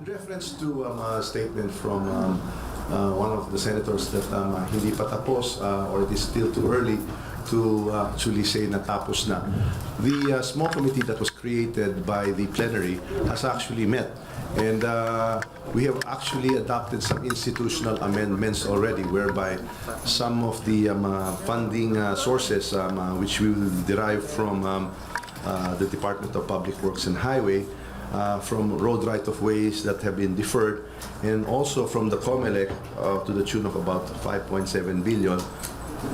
reference to a statement from one of the senators that hindi pa tapos or it is still too early to actually say natapos na. The small committee that was created by the plenary has actually met, and we have actually adopted some institutional amendments already whereby some of the funding sources which we will derive from the Department of Public Works and Highway, from road right-of-ways that have been deferred, and also from the COMELEC to the tune of about 5.7 billion,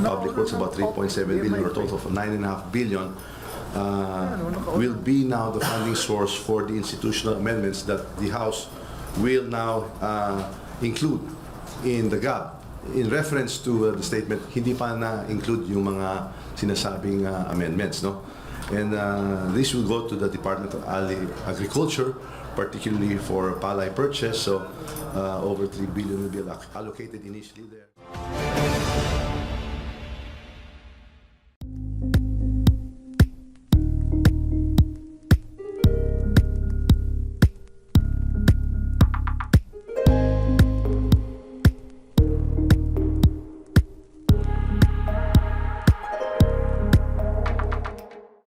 Public Works about 3.7 billion, or a total of 9.5 billion, will be now the funding source for the institutional amendments that the House will now include in the GAB. In reference to the statement, hindi pa na-include yung mga sinasabing amendments, no? And this will go to the Department of Agriculture, particularly for palay purchase. So over 3 billion will be allocated initially there.